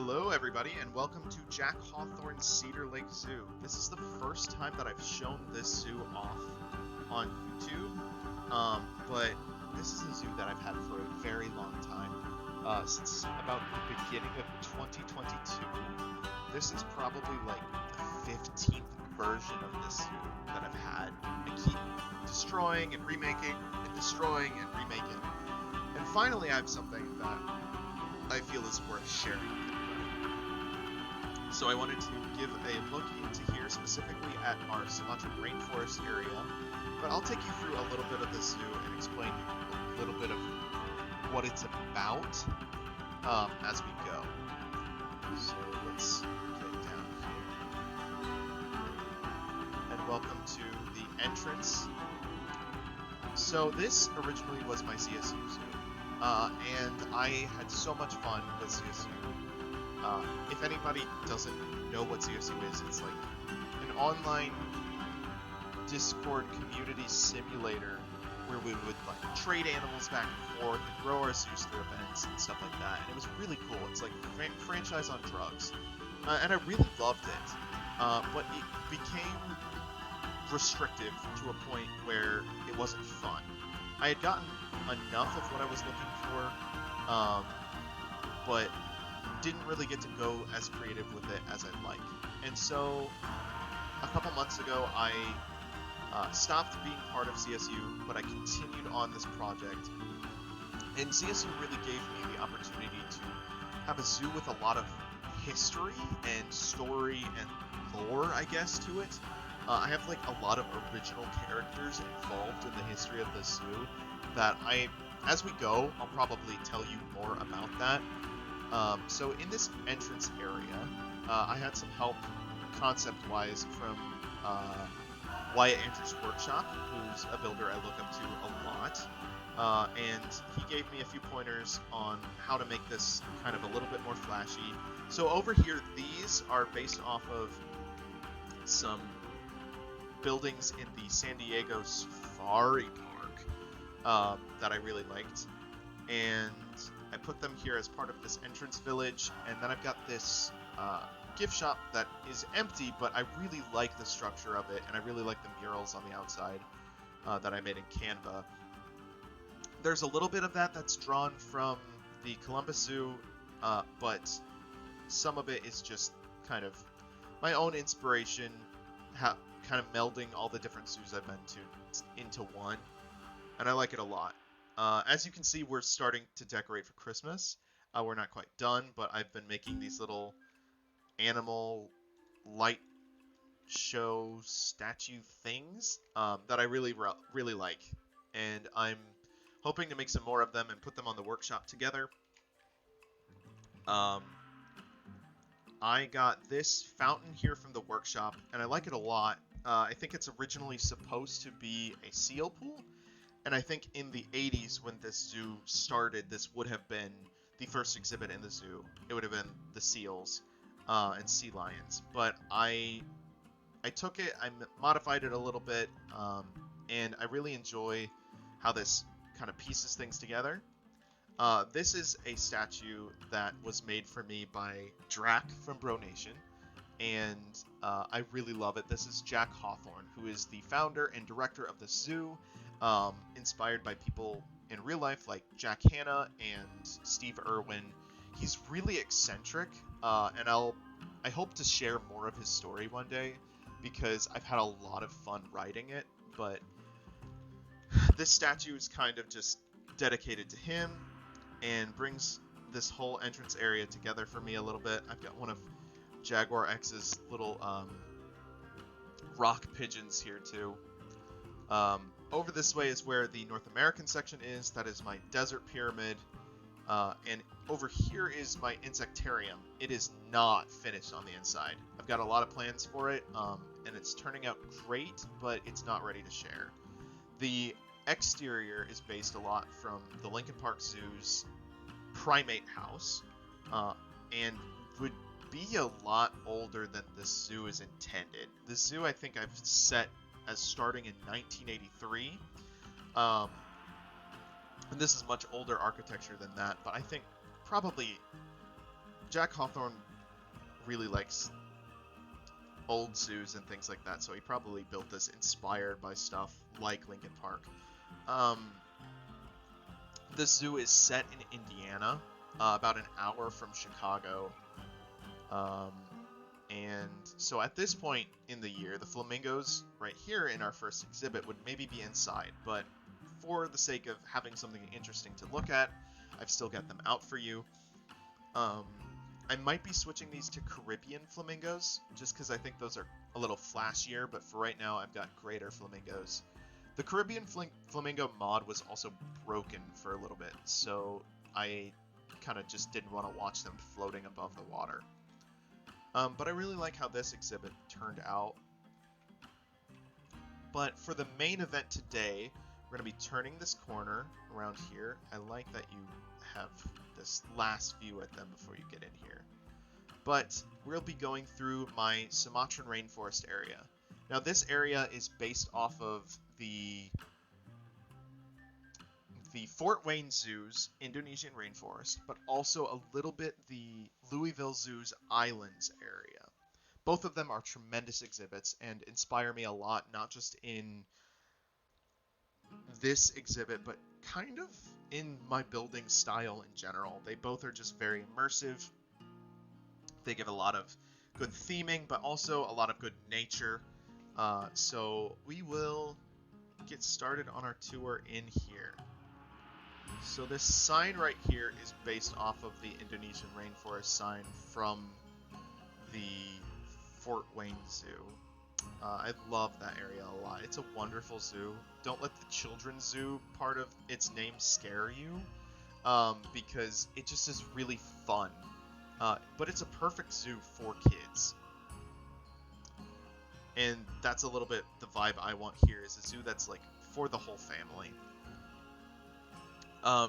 Hello, everybody, and welcome to Jack Hawthorne's Cedar Lake Zoo. This is the first time that I've shown this zoo off on YouTube, but this is a zoo that I've had for a very long time, since about the beginning of 2022. This is probably like the 15th version of this zoo that I've had. I keep destroying and remaking, and destroying and remaking, and finally I have something that I feel is worth sharing. So I wanted to give a look into here, specifically at our Sumatran Rainforest area, but I'll take you through a little bit of the zoo and explain a little bit of what it's about as we go. So let's get down here. And welcome to the entrance. So this originally was my CSU zoo, and I had so much fun with CSU. If anybody doesn't know what CSU is, it's like an online Discord community simulator where we would like trade animals back and forth and grow our zoos through events and stuff like that. And it was really cool. It's like franchise on drugs, and I really loved it. But it became restrictive to a point where it wasn't fun. I had gotten enough of what I was looking for, but didn't really get to go as creative with it as I'd like. And so a couple months ago I stopped being part of CSU, but I continued on this project. And CSU really gave me the opportunity to have a zoo with a lot of history and story and lore, I guess, to it. I have like a lot of original characters involved in the history of the zoo that as we go, I'll probably tell you more about that. So in this entrance area, I had some help concept-wise from Wyatt Andrews' workshop, who's a builder I look up to a lot, and he gave me a few pointers on how to make this kind of a little bit more flashy. So over here, these are based off of some buildings in the San Diego Safari Park that I really liked, and I put them here as part of this entrance village. And then I've got this gift shop that is empty, but I really like the structure of it, and I really like the murals on the outside that I made in Canva. There's a little bit of that that's drawn from the Columbus Zoo, but some of it is just kind of my own inspiration, kind of melding all the different zoos I've been to into one, and I like it a lot. As you can see, we're starting to decorate for Christmas. We're not quite done, but I've been making these little animal light show statue things that I really like, and I'm hoping to make some more of them and put them on the workshop together. I got this fountain here from the workshop, and I like it a lot. I think it's originally supposed to be a seal pool, and I think in the 80s when this zoo started, this would have been the first exhibit in the zoo. It would have been the seals and sea lions. But I took it, I modified it a little bit, and I really enjoy how this kind of pieces things together. This is a statue that was made for me by Drac from Bro Nation, and I really love it. This is Jack Hawthorne, who is the founder and director of the zoo, inspired by people in real life like Jack Hanna and Steve Irwin. He's really eccentric, and I hope to share more of his story one day, because I've had a lot of fun writing it, but this statue is kind of just dedicated to him and brings this whole entrance area together for me a little bit. I've got one of Jaguar X's little rock pigeons here too. Over this way is where the North American section is. That is my desert pyramid. And over here is my insectarium. It is not finished on the inside. I've got a lot of plans for it, and it's turning out great, but it's not ready to share. The exterior is based a lot from the Lincoln Park Zoo's primate house, and would be a lot older than the zoo is intended. The zoo I think I've set as starting in 1983, and this is much older architecture than that, but I think probably Jack Hawthorne really likes old zoos and things like that, so he probably built this inspired by stuff like Lincoln Park. Um, the zoo is set in Indiana, about an hour from Chicago. Um, and so at this point in the year, the flamingos right here in our first exhibit would maybe be inside, but for the sake of having something interesting to look at, I've still got them out for you. Um, I might be switching these to Caribbean flamingos, just because I think those are a little flashier, but for right now, I've got greater flamingos. The Caribbean flamingo mod was also broken for a little bit, so I kind of just didn't want to watch them floating above the water. But I really like how this exhibit turned out. But for the main event today, we're going to be turning this corner around here. I like that you have this last view at them before you get in here. But we'll be going through my Sumatran rainforest area. Now this area is based off of the Fort Wayne Zoo's Indonesian rainforest, but also a little bit the Louisville Zoo's Islands area. Both of them are tremendous exhibits and inspire me a lot, not just in this exhibit, but kind of in my building style in general. They both are just very immersive. They give a lot of good theming, but also a lot of good nature. So we will get started on our tour in here. So this sign right here is based off of the Indonesian rainforest sign from the Fort Wayne Zoo. I love that area a lot. It's a wonderful zoo. Don't let the children's zoo part of its name scare you, because it just is really fun. But it's a perfect zoo for kids. And that's a little bit the vibe I want here, is a zoo that's like for the whole family.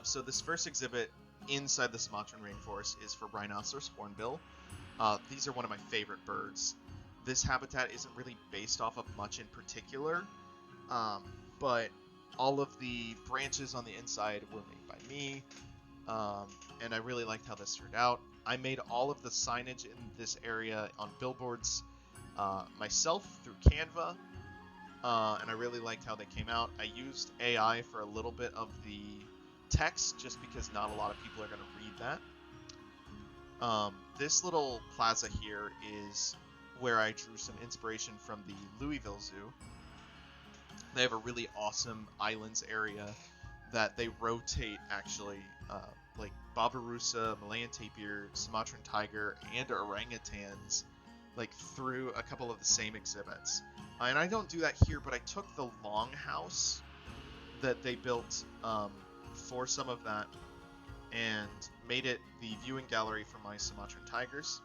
So this first exhibit inside the Sumatran rainforest is for rhinoceros hornbill. These are one of my favorite birds. This habitat isn't really based off of much in particular, but all of the branches on the inside were made by me, and I really liked how this turned out. I made all of the signage in this area on billboards myself through Canva, and I really liked how they came out. I used AI for a little bit of the text, just because not a lot of people are going to read that. This little plaza here is where I drew some inspiration from the Louisville Zoo. They have a really awesome islands area that they rotate, actually, like Babirusa, Malayan tapir, Sumatran tiger, and orangutans, like through a couple of the same exhibits. And I don't do that here, but I took the longhouse that they built for some of that and made it the viewing gallery for my Sumatran tigers.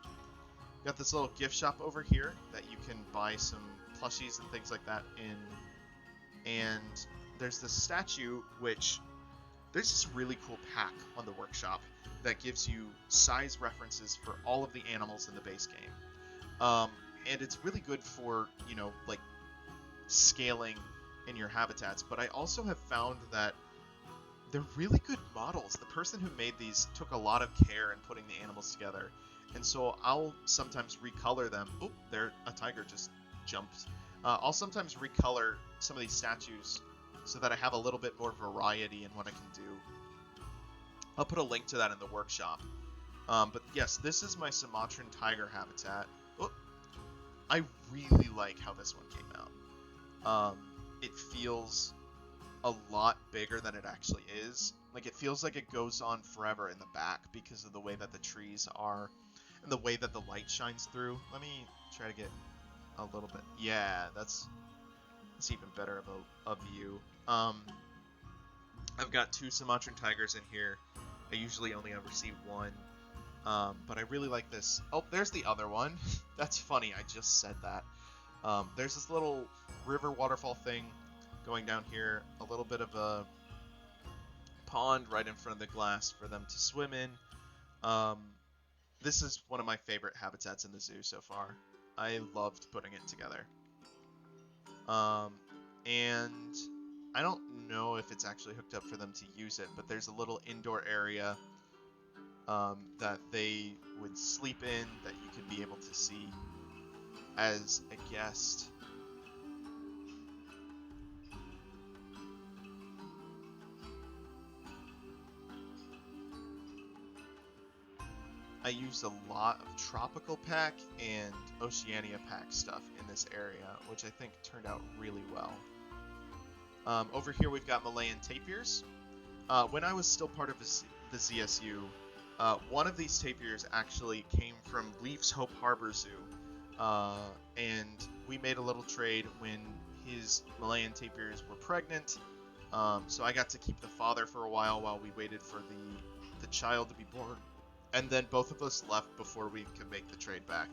Got this little gift shop over here that you can buy some plushies and things like that in. And there's this statue, which there's this really cool pack on the workshop that gives you size references for all of the animals in the base game. And it's really good for, like scaling in your habitats. But I also have found that they're really good models. The person who made these took a lot of care in putting the animals together. And so I'll sometimes recolor them. Oh, there, a tiger just jumped. I'll sometimes recolor some of these statues so that I have a little bit more variety in what I can do. I'll put a link to that in the workshop. But yes, this is my Sumatran tiger habitat. Oh, I really like how this one came out. It feels a lot bigger than it actually is. Like, it feels like it goes on forever in the back because of the way that the trees are and the way that the light shines through. Let me try to get a little bit. Yeah, that's even better of a view. I've got 2 Sumatran tigers in here. I usually only ever see one. But I really like this. Oh, there's the other one. That's funny, I just said that. There's this little river waterfall thing going down here. A little bit of a pond right in front of the glass for them to swim in. This is one of my favorite habitats in the zoo so far. I loved putting it together. And I don't know if it's actually hooked up for them to use it, but there's a little indoor area that they would sleep in, that you could be able to see as a guest. I used a lot of tropical pack and Oceania pack stuff in this area, which I think turned out really well. Over here we've got Malayan tapirs. When I was still part of the ZSU, one of these tapirs actually came from Leaf's Hope Harbor Zoo, and we made a little trade when his Malayan tapirs were pregnant. So I got to keep the father for a while we waited for the child to be born, and then both of us left before we could make the trade back.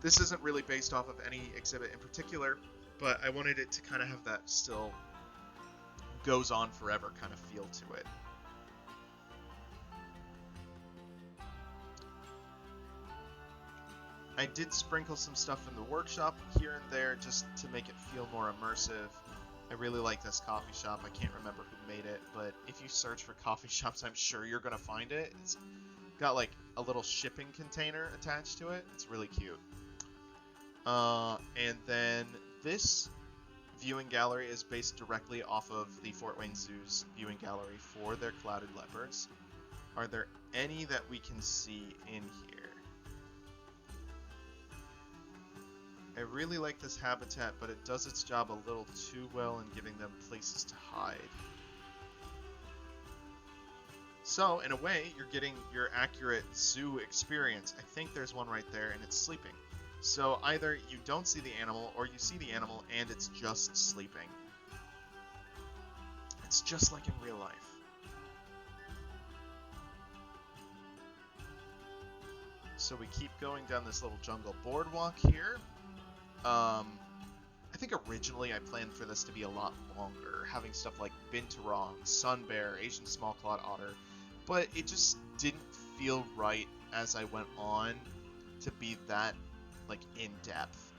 This isn't really based off of any exhibit in particular, but I wanted it to kind of have that still goes on forever kind of feel to it. I did sprinkle some stuff in the workshop here and there just to make it feel more immersive. I really like this coffee shop. I can't remember who made it, but if you search for coffee shops, I'm sure you're going to find it. It's got like a little shipping container attached to it. It's really cute. And then this viewing gallery is based directly off of the Fort Wayne Zoo's viewing gallery for their clouded leopards. Are there any that we can see in here? I really like this habitat, but it does its job a little too well in giving them places to hide. So, in a way, you're getting your accurate zoo experience. I think there's one right there, and it's sleeping. So either you don't see the animal, or you see the animal, and it's just sleeping. It's just like in real life. So we keep going down this little jungle boardwalk here. I think originally I planned for this to be a lot longer, having stuff like binturong, sun bear, Asian small-clawed otter, but it just didn't feel right as I went on to be that like in depth.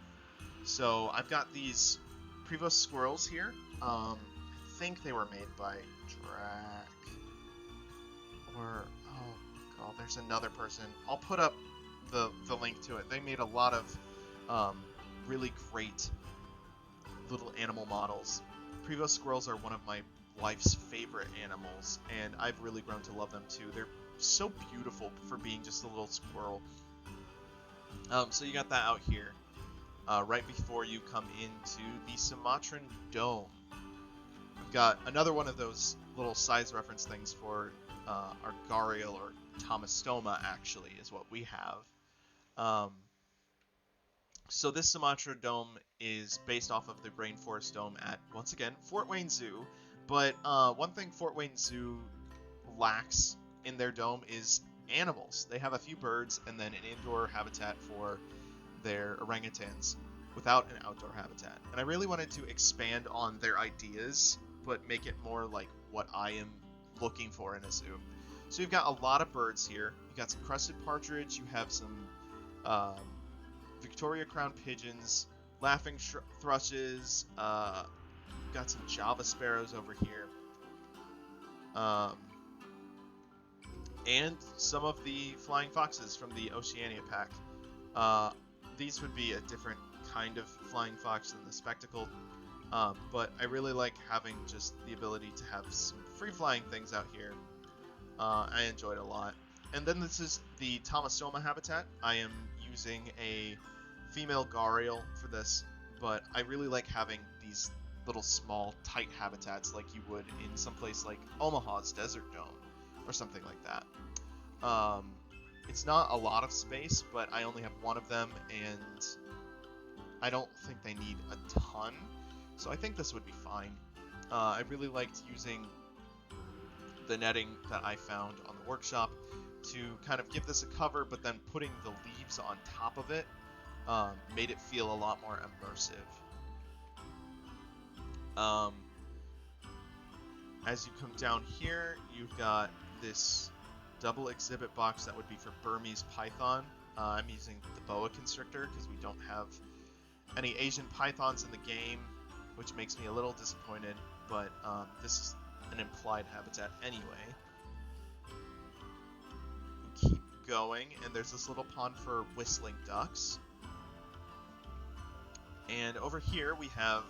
So I've got these Prevost squirrels here. I think they were made by Drac, or oh god, there's another person. I'll put up the link to it. They made a lot of really great little animal models. Prevost squirrels are one of my wife's favorite animals, and I've really grown to love them too. They're so beautiful for being just a little squirrel. So you got that out here, right before you come into the Sumatran dome. We've got another one of those little size reference things for our gharial, or Tomastoma actually, is what we have. So this Sumatra dome is based off of the Rainforest dome at, once again, Fort Wayne Zoo. But one thing Fort Wayne Zoo lacks in their dome is animals. They have a few birds and then an indoor habitat for their orangutans without an outdoor habitat. And I really wanted to expand on their ideas, but make it more like what I am looking for in a zoo. So you've got a lot of birds here. You've got some crested partridge. You have some Victoria crown pigeons, laughing thrushes, got some Java sparrows over here, and some of the flying foxes from the Oceania pack. These would be a different kind of flying fox than the spectacle, but I really like having just the ability to have some free-flying things out here. I enjoyed it a lot. And then this is the Tomastoma habitat. I am using a female gharial for this, but I really like having these little small tight habitats like you would in someplace like Omaha's Desert Dome or something like that. It's not a lot of space, but I only have one of them, and I don't think they need a ton, so I think this would be fine. I really liked using the netting that I found on the workshop to kind of give this a cover, but then putting the leaves on top of it made it feel a lot more immersive. As you come down here, you've got this double exhibit box that would be for Burmese python. I'm using the boa constrictor because we don't have any Asian pythons in the game, which makes me a little disappointed, but this is an implied habitat anyway. going, and there's this little pond for whistling ducks. And over here we have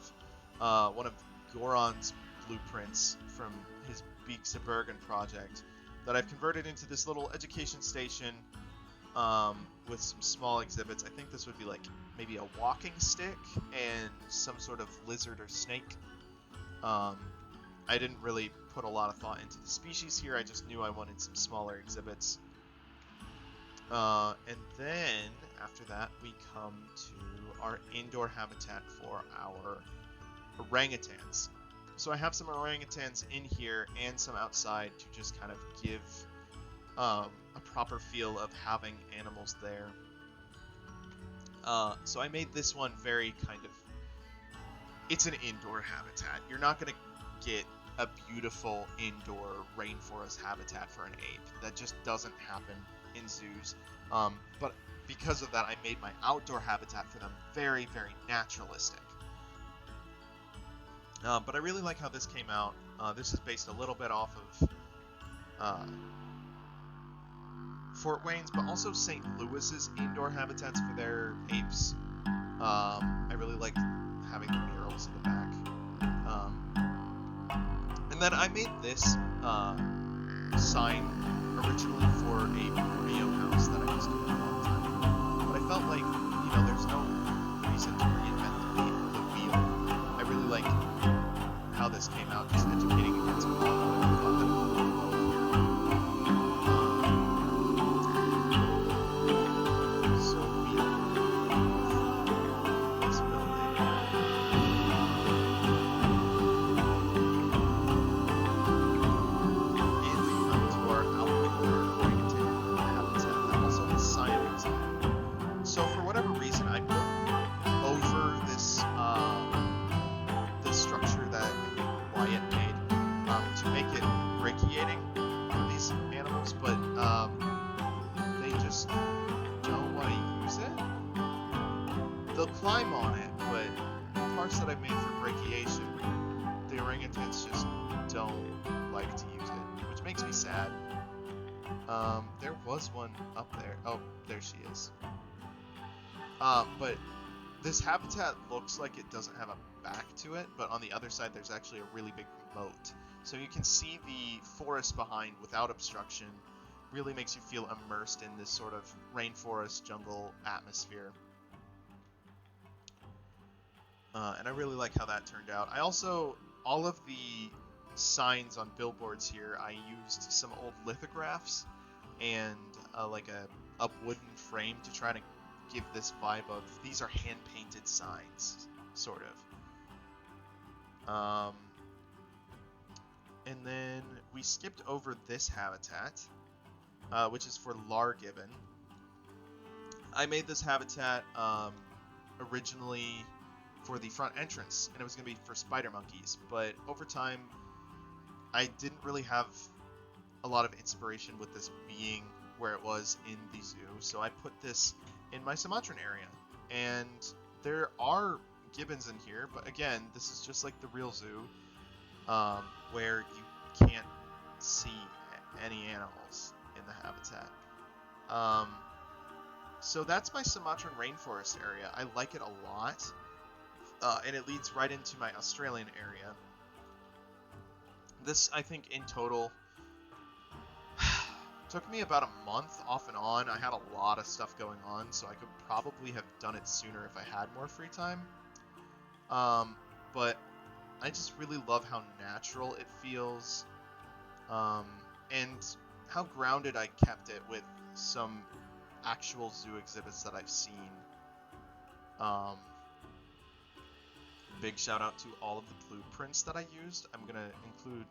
one of Goron's blueprints from his Beaks of Bergen project that I've converted into this little education station with some small exhibits. I think this would be like maybe a walking stick and some sort of lizard or snake. I didn't really put a lot of thought into the species here. I just knew I wanted some smaller exhibits. And then after that we come to our indoor habitat for our orangutans. So I have some orangutans in here and some outside to just kind of give a proper feel of having animals there. So I made this one very kind of, it's an indoor habitat. You're not going to get a beautiful indoor rainforest habitat for an ape. That just doesn't happen in zoos. But because of that, I made my outdoor habitat for them very, very naturalistic. But I really like how this came out. This is based a little bit off of Fort Wayne's, but also St. Louis's indoor habitats for their apes. I really like having the murals in the back. And then I made this sign originally for a Rio house that I used to do a long time ago. But I felt like, there's no reason to reinvent the wheel. I really like how this came out, just educating against one. I thought that it would work well here. So we have this building. And we come to our outdoor orangutan habitat that also has signage. So for whatever reason, I put over this this structure that I think Wyatt made to make it brachiating for these animals, but they just don't want to use it. They'll climb on it, but the parts that I made for brachiation, the orangutans just don't like to use it, which makes me sad. There was one up there. Oh, there she is. But this habitat looks like it doesn't have a back to it, but on the other side there's actually a really big moat. So you can see the forest behind without obstruction. Really makes you feel immersed in this sort of rainforest jungle atmosphere. And I really like how that turned out. I also, all of the signs on billboards here, I used some old lithographs and like a wooden frame to try to give this vibe of these are hand-painted signs, sort of. And then we skipped over this habitat, which is for lar gibbon. I made this habitat originally for the front entrance, and it was going to be for spider monkeys, but over time I didn't really have a lot of inspiration with this being where it was in the zoo, so I put this in my Sumatran area. And there are gibbons in here, but again, this is just like the real zoo, where you can't see any animals in the habitat. So that's my Sumatran rainforest area. I like it a lot, and it leads right into my Australian area. This, I think, in total took me about a month off and on. I had a lot of stuff going on, so I could probably have done it sooner if I had more free time. But I just really love how natural it feels, and how grounded I kept it with some actual zoo exhibits that I've seen. Big shout out to all of the blueprints that I used. I'm gonna include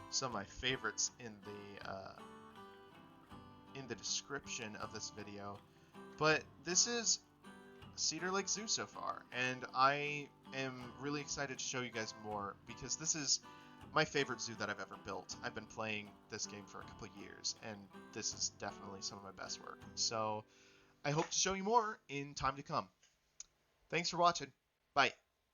some of my favorites in the description of this video. But this is Cedar Lake Zoo so far, and I am really excited to show you guys more because this is my favorite zoo that I've ever built. I've been playing this game for a couple of years, and this is definitely some of my best work. So I hope to show you more in time to come. Thanks for watching. Bye.